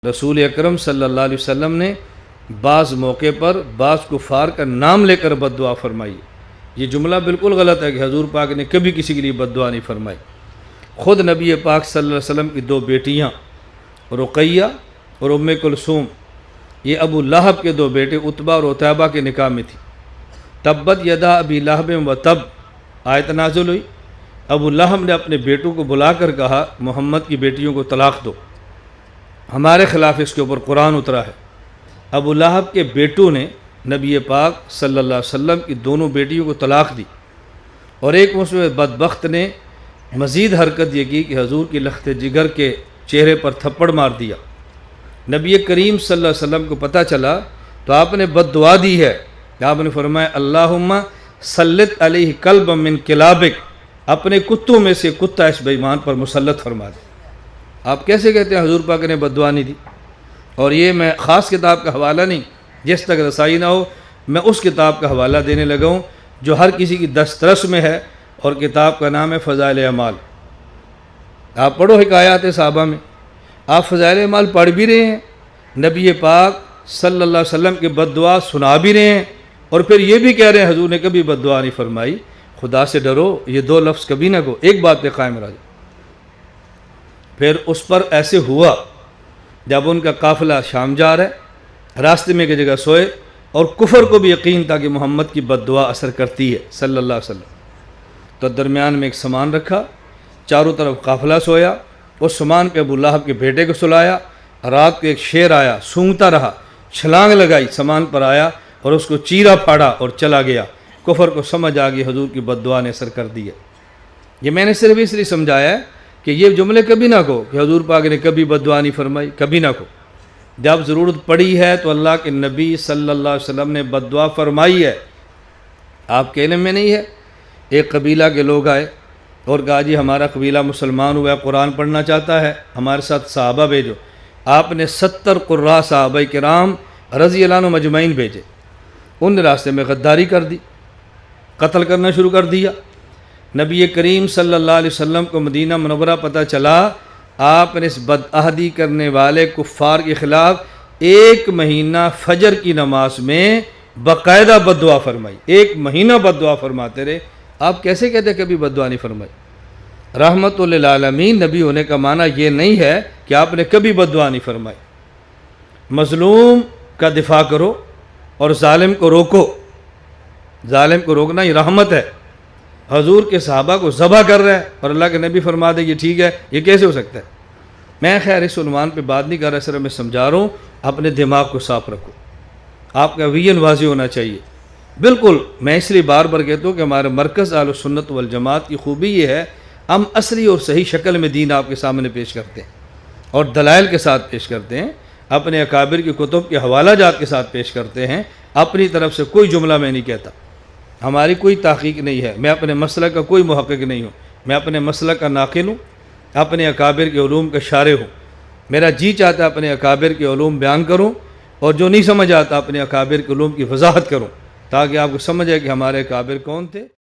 رسول اکرم صلی اللہ علیہ وسلم نے بعض موقع پر بعض کفار کا نام لے کر بد دعا فرمائی۔ یہ جملہ بالکل غلط ہے کہ حضور پاک نے کبھی کسی کے لیے بد دعا نہیں فرمائی۔ خود نبی پاک صلی اللہ علیہ وسلم کی دو بیٹیاں رقیہ اور ام کلثوم، یہ ابو لہب کے دو بیٹے عتبہ اور عتیبہ کے نکاح میں تھی۔ تبت یدا ابی لہب و تب آیت نازل ہوئی۔ ابو لہب نے اپنے بیٹوں کو بلا کر کہا محمد کی بیٹیوں کو طلاق دو، ہمارے خلاف اس کے اوپر قرآن اترا ہے۔ ابو لہب کے بیٹوں نے نبی پاک صلی اللہ علیہ وسلم کی دونوں بیٹیوں کو طلاق دی، اور ایک مسلم بدبخت نے مزید حرکت یہ کی کہ حضور کی لخت جگر کے چہرے پر تھپڑ مار دیا۔ نبی کریم صلی اللہ علیہ وسلم کو پتہ چلا تو آپ نے بد دعا دی ہے۔ آپ نے فرمایا اللہم سلط علیہ کلب من کلابک، اپنے کتوں میں سے کتا اس بے ایمان پر مسلط فرما دے۔ آپ کیسے کہتے ہیں حضور پاک نے بد دعا نہیں دی؟ اور یہ میں خاص کتاب کا حوالہ نہیں، جس تک رسائی نہ ہو میں اس کتاب کا حوالہ دینے لگا ہوں جو ہر کسی کی دسترس میں ہے، اور کتاب کا نام ہے فضائل اعمال۔ آپ پڑھو حکایات صحابہ میں، آپ فضائل اعمال پڑھ بھی رہے ہیں، نبی پاک صلی اللہ علیہ وسلم کی بد دعا سنا بھی رہے ہیں، اور پھر یہ بھی کہہ رہے ہیں حضور نے کبھی بد دعا نہیں فرمائی۔ خدا سے ڈرو، یہ دو لفظ کبھی نہ کہو، ایک بات پہ قائم رہو۔ پھر اس پر ایسے ہوا جب ان کا قافلہ شام جا رہا ہے، راستے میں کی جگہ سوئے، اور کفر کو بھی یقین تھا کہ محمد کی بد دعا اثر کرتی ہے صلی اللہ علیہ وسلم۔ تو درمیان میں ایک سامان رکھا، چاروں طرف قافلہ سویا، اس سامان پہ ابو لہب کے بیٹے کو سلایا۔ رات کو ایک شیر آیا، سونگتا رہا، چھلانگ لگائی، سامان پر آیا اور اس کو چیرا پھاڑا اور چلا گیا۔ کفر کو سمجھ آ گئی حضور کی بد دعا نے اثر کر دی ہے۔ یہ میں نے صرف اس لیے سمجھایا ہے کہ یہ جملے کبھی نہ کہو کہ حضور پاک نے کبھی بد دعا نہیں فرمائی، کبھی نہ کہو۔ جب ضرورت پڑی ہے تو اللہ کے نبی صلی اللہ علیہ وسلم نے بد دعا فرمائی ہے، آپ کے علم میں نہیں ہے؟ ایک قبیلہ کے لوگ آئے اور کہا جی ہمارا قبیلہ مسلمان ہوا ہے، قرآن پڑھنا چاہتا ہے، ہمارے ساتھ صحابہ بھیجو۔ آپ نے 70 قراء صحابہ کرام رضی اللہ عنہ مجمعین بھیجے، ان نے راستے میں غداری کر دی، قتل کرنا شروع کر دیا۔ نبی کریم صلی اللہ علیہ وسلم کو مدینہ منورہ پتہ چلا، آپ نے اس بدعہدی کرنے والے کفار کے خلاف 1 مہینہ فجر کی نماز میں باقاعدہ بد دعا فرمائی۔ 1 مہینہ بد دعا فرماتے رہے۔ آپ کیسے کہتے کبھی بد دعا نہیں فرمائی؟ رحمت للعالمین نبی ہونے کا معنی یہ نہیں ہے کہ آپ نے کبھی بد دعا نہیں فرمائی۔ مظلوم کا دفاع کرو اور ظالم کو روکو۔ ظالم کو روکنا یہ رحمت ہے۔ حضور کے صحابہ کو ذبح کر رہا ہے اور اللہ کے نبی فرما دے یہ ٹھیک ہے، یہ کیسے ہو سکتا ہے؟ میں خیر اس عنوان پہ بات نہیں کر رہا، صرف میں سمجھا رہا ہوں، اپنے دماغ کو صاف رکھو، آپ کا ویژن واضح ہونا چاہیے۔ بالکل میں اس لیے بار بار کہتا ہوں کہ ہمارے مرکز اہل سنت والجماعت کی خوبی یہ ہے، ہم اصلی اور صحیح شکل میں دین آپ کے سامنے پیش کرتے ہیں اور دلائل کے ساتھ پیش کرتے ہیں، اپنے اکابر کی کتب کے حوالہ جات کے ساتھ پیش کرتے ہیں۔ اپنی طرف سے کوئی جملہ میں نہیں کہتا، ہماری کوئی تحقیق نہیں ہے، میں اپنے مسلک کا کوئی محقق نہیں ہوں، میں اپنے مسلک کا ناقل ہوں، اپنے اکابر کے علوم کا شارح ہوں۔ میرا جی چاہتا ہے اپنے اکابر کے علوم بیان کروں، اور جو نہیں سمجھ آتا اپنے اکابر کے علوم کی وضاحت کروں، تاکہ آپ کو سمجھ آئے کہ ہمارے اکابر کون تھے۔